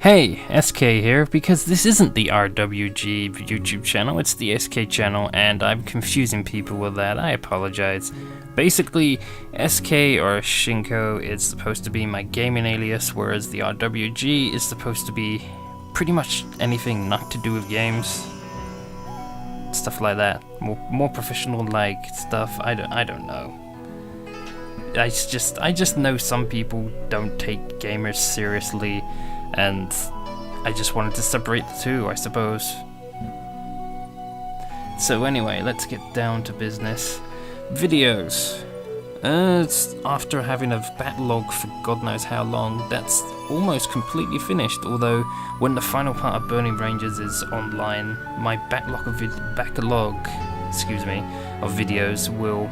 Hey, SK here, because this isn't the RWG YouTube channel, it's the SK channel, and I'm confusing people with that. I apologize. Basically, SK or Shinko is supposed to be my gaming alias, whereas the RWG is supposed to be pretty much anything not to do with games. Stuff like that. More professional like stuff. I don't know. I just know some people don't take gamers seriously, and I just wanted to separate the two, I suppose. So anyway, let's get down to business. Videos. It's after having a backlog for God knows how long, that's almost completely finished, although when the final part of Burning Ranges is online, my backlog of videos will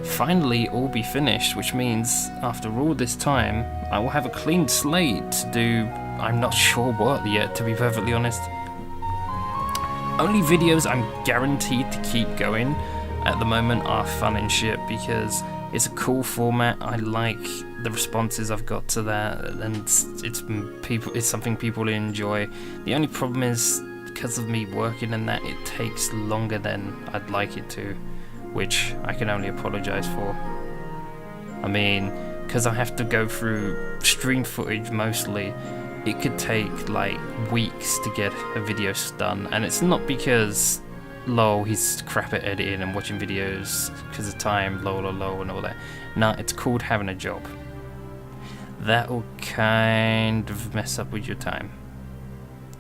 finally all be finished, which means after all this time I will have a clean slate to do I'm not sure what yet, to be perfectly honest. Only videos I'm guaranteed to keep going at the moment are fun and shit, because it's a cool format. I like the responses I've got to that, and it's something people enjoy. The only problem is, because of me working in that, it takes longer than I'd like it to, which I can only apologize for. I mean, because I have to go through stream footage mostly, it could take like weeks to get a video done, and it's not because lol he's crap at editing and watching videos because of time, lol and all that. Nah, it's called having a job. That will kind of mess up with your time.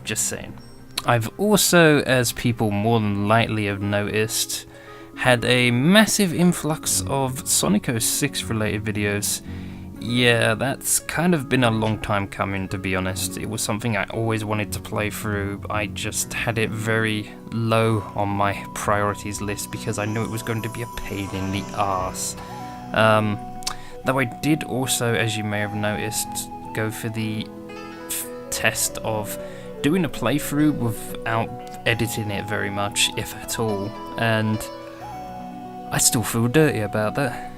Just saying. I've also, as people more than likely have noticed, had a massive influx of Sonic 06 related videos. Yeah, that's kind of been a long time coming, to be honest. It was something I always wanted to play through. I just had it very low on my priorities list because I knew it was going to be a pain in the arse. Though I did also, as you may have noticed, go for the test of doing a playthrough without editing it very much, if at all, and I still feel dirty about that.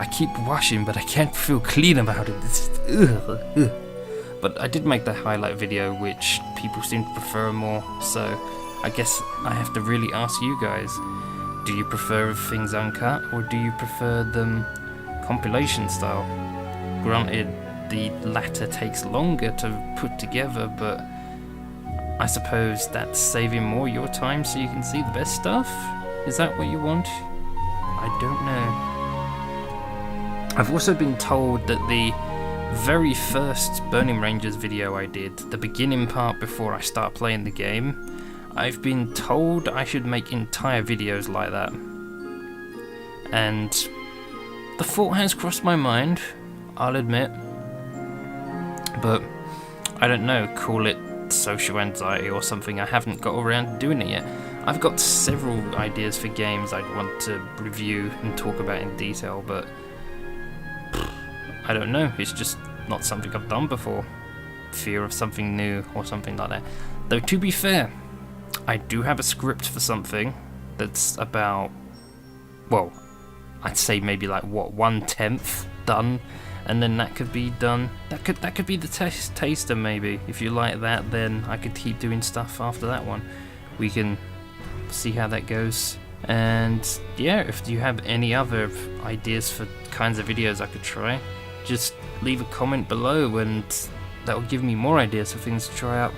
I keep washing, but I can't feel clean about it. It's just, ugh. But I did make the highlight video, which people seem to prefer more, so I guess I have to really ask you guys, do you prefer things uncut, or do you prefer them compilation style? Granted, the latter takes longer to put together, but I suppose that's saving more your time so you can see the best stuff? Is that what you want? I don't know. I've also been told that the very first Burning Ranges video I did, the beginning part before I start playing the game, I've been told I should make entire videos like that. And the thought has crossed my mind, I'll admit. But I don't know, call it social anxiety or something, I haven't got around to doing it yet. I've got several ideas for games I'd want to review and talk about in detail, but I don't know, it's just not something I've done before. Fear of something new or something like that. Though to be fair, I do have a script for something that's about, well, I'd say maybe like what, 1/10 done, and then that could be done. That could be the taster maybe. If you like that, then I could keep doing stuff after that one. We can see how that goes. And yeah, if you have any other ideas for kinds of videos I could try, just leave a comment below, and that will give me more ideas for things to try out.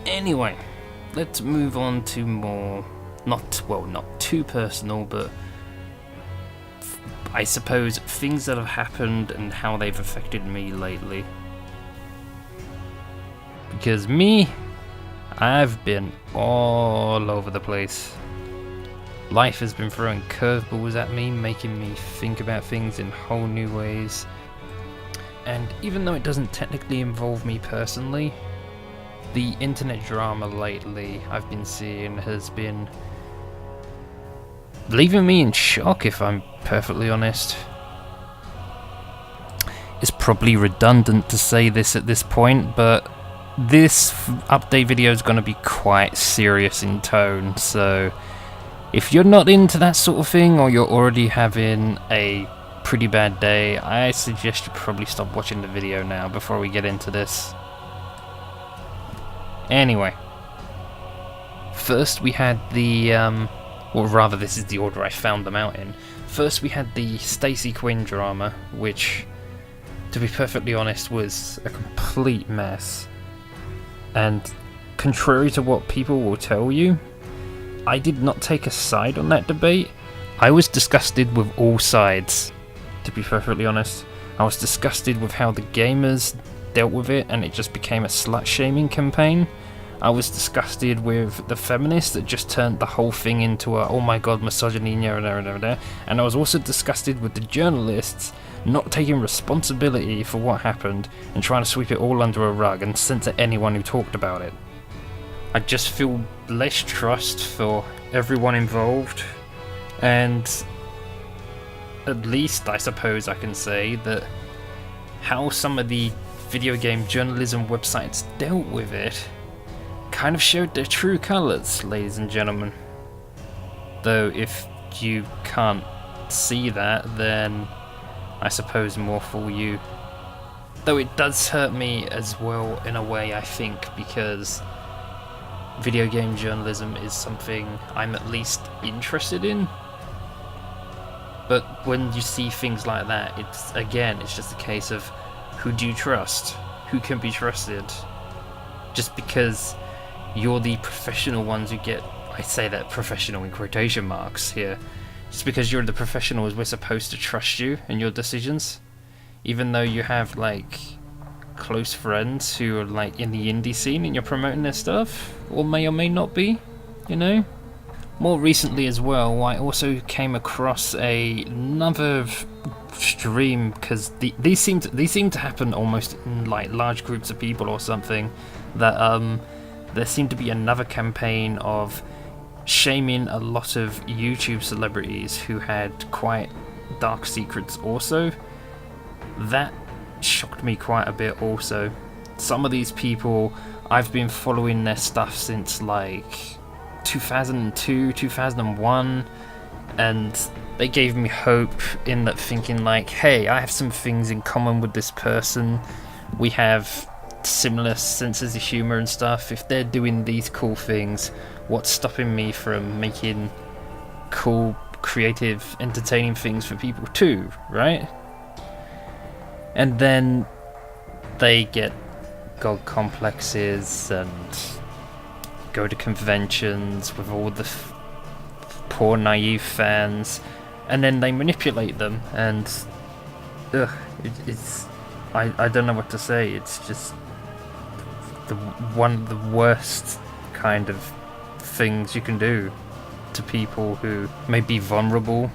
Anyway, let's move on to more, not too personal, but I suppose things that have happened and how they've affected me lately. Because me, I've been all over the place. Life has been throwing curveballs at me, making me think about things in whole new ways. And even though it doesn't technically involve me personally, the internet drama lately I've been seeing has been leaving me in shock, if I'm perfectly honest. It's probably redundant to say this at this point, but this update video is going to be quite serious in tone, so if you're not into that sort of thing, or you're already having a pretty bad day. I suggest you probably stop watching the video now before we get into this. Anyway, first we had the, or rather this is the order I found them out in. First we had the Stacy Quinn drama, which, to be perfectly honest, was a complete mess. And contrary to what people will tell you, I did not take a side on that debate. I was disgusted with all sides, to be perfectly honest. I was disgusted with how the gamers dealt with it, and it just became a slut-shaming campaign. I was disgusted with the feminists that just turned the whole thing into a, oh my god, misogyny, and I was also disgusted with the journalists not taking responsibility for what happened and trying to sweep it all under a rug and censor anyone who talked about it. I just feel less trust for everyone involved, and at least I suppose I can say that how some of the video game journalism websites dealt with it kind of showed their true colours, ladies and gentlemen. Though if you can't see that, then I suppose more for you. Though it does hurt me as well in a way, I think, because video game journalism is something I'm at least interested in. But when you see things like that, it's just a case of who do you trust? Who can be trusted? Just because you're the professional ones who get, I say that professional in quotation marks here, just because you're the professionals, we're supposed to trust you and your decisions, even though you have like close friends who are like in the indie scene and you're promoting their stuff, or may not be, you know. More recently as well, I also came across another stream, because these seem to happen almost in like large groups of people or something, that there seemed to be another campaign of shaming a lot of YouTube celebrities who had quite dark secrets also. That shocked me quite a bit also. Some of these people, I've been following their stuff since like 2002, 2001, and they gave me hope in that, thinking like, hey, I have some things in common with this person. We have similar senses of humor and stuff. If they're doing these cool things, what's stopping me from making cool, creative, entertaining things for people too, right? And then they get god complexes and go to conventions with all the poor naive fans, and then they manipulate them, and I don't know what to say. It's just one of the worst kind of things you can do to people who may be vulnerable,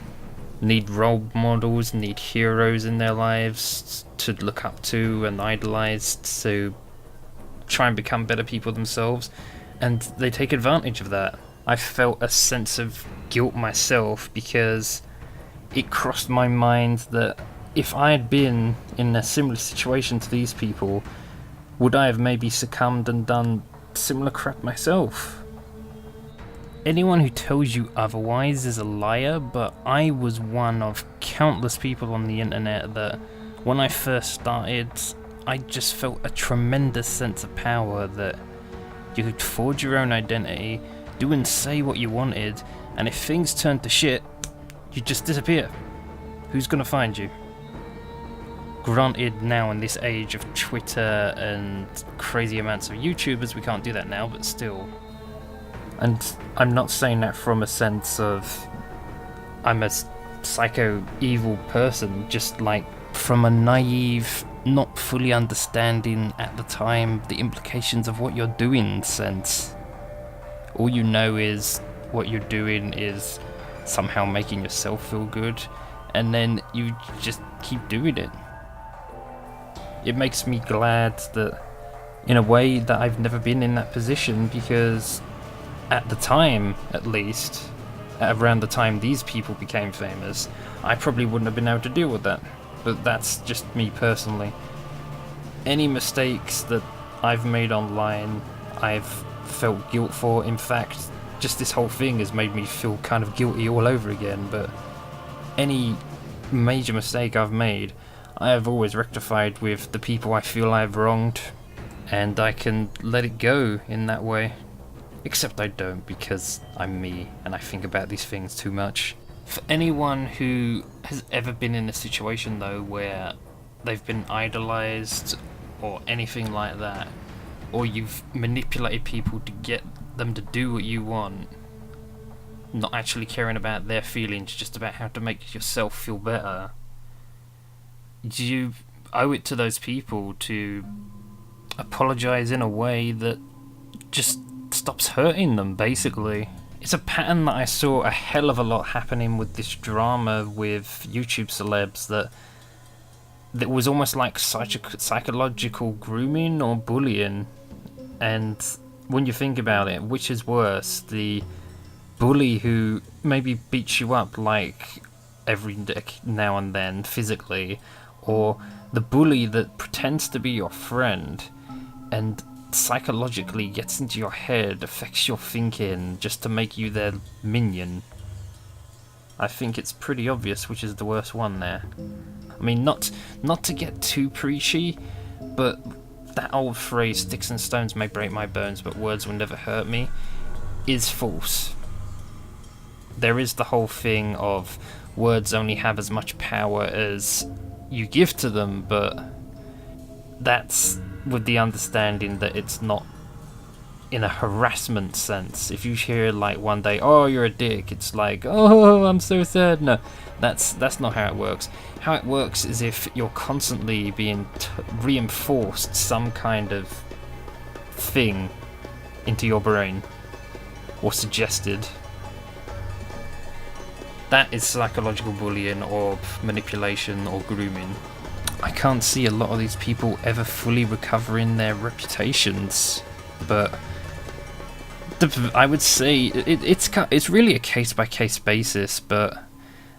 need role models, need heroes in their lives to look up to and idolize, to try and become better people themselves, and they take advantage of that. I felt a sense of guilt myself, because it crossed my mind that if I had been in a similar situation to these people, would I have maybe succumbed and done similar crap myself? Anyone who tells you otherwise is a liar, but I was one of countless people on the internet that, when I first started, I just felt a tremendous sense of power, that you could forge your own identity, do and say what you wanted, and if things turned to shit, you just disappear. Who's gonna find you? Granted, now in this age of Twitter and crazy amounts of YouTubers, we can't do that now, but still. And I'm not saying that from a sense of I'm a psycho evil person, just like from a naive, not fully understanding at the time the implications of what you're doing sense. All you know is what you're doing is somehow making yourself feel good, and then you just keep doing it. It makes me glad that, in a way, that I've never been in that position, because at the time, at least, around the time these people became famous, I probably wouldn't have been able to deal with that. But that's just me personally. Any mistakes that I've made online, I've felt guilt for. In fact, just this whole thing has made me feel kind of guilty all over again. But any major mistake I've made, I have always rectified with the people I feel I've wronged, and I can let it go in that way. Except I don't, because I'm me and I think about these things too much. For anyone who has ever been in a situation though where they've been idolized or anything like that, or you've manipulated people to get them to do what you want, not actually caring about their feelings, just about how to make yourself feel better, you owe it to those people to apologize in a way that just stops hurting them, basically. It's a pattern that I saw a hell of a lot happening with this drama with YouTube celebs, that was almost like psychological grooming or bullying. And when you think about it, which is worse, the bully who maybe beats you up like every now and then physically, or the bully that pretends to be your friend and psychologically gets into your head, affects your thinking just to make you their minion? I think it's pretty obvious which is the worst one there. I mean, not to get too preachy, but that old phrase, sticks and stones may break my bones, but words will never hurt me, is false. There is the whole thing of words only have as much power as you give to them, but that's with the understanding that it's not in a harassment sense. If you hear like one day, oh, you're a dick, it's like, oh, I'm so sad. No, that's not how it works. How it works is if you're constantly being reinforced some kind of thing into your brain, or suggested. That is psychological bullying or manipulation or grooming. I can't see a lot of these people ever fully recovering their reputations, but I would say it's really a case-by-case basis, but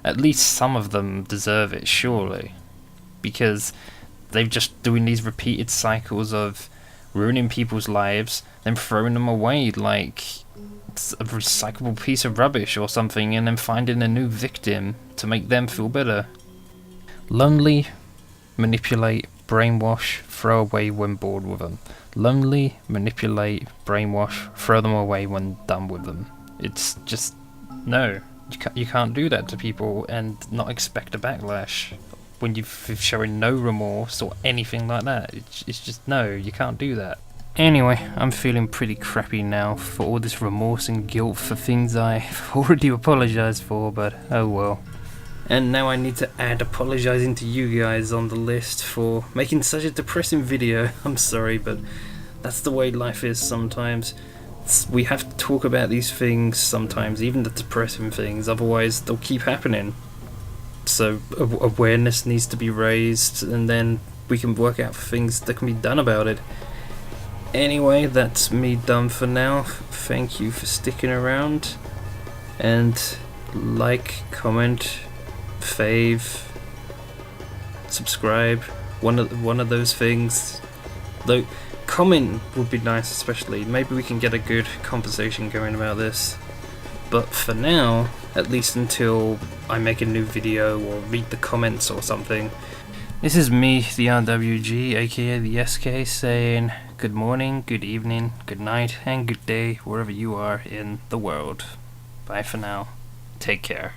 at least some of them deserve it, surely, because they've just doing these repeated cycles of ruining people's lives, then throwing them away like it's a recyclable piece of rubbish or something, and then finding a new victim to make them feel better. Lonely, manipulate, brainwash, throw away when bored with them. Lonely, manipulate, brainwash, throw them away when done with them. It's just, no. You can't do that to people and not expect a backlash when you're showing no remorse or anything like that. It's just, no, you can't do that. Anyway, I'm feeling pretty crappy now for all this remorse and guilt for things I've already apologised for, but oh well. And now I need to add apologising to you guys on the list for making such a depressing video. I'm sorry, but that's the way life is sometimes. We have to talk about these things sometimes, even the depressing things, otherwise they'll keep happening. So awareness needs to be raised, and then we can work out things that can be done about it. Anyway, that's me done for now. Thank you for sticking around, and like, comment, fave, subscribe, one of those things. Though comment would be nice, especially. Maybe we can get a good conversation going about this. But for now, at least until I make a new video or read the comments or something, this is me, the RWG, aka the SK, saying good morning, good evening, good night, and good day wherever you are in the world. Bye for now. Take care.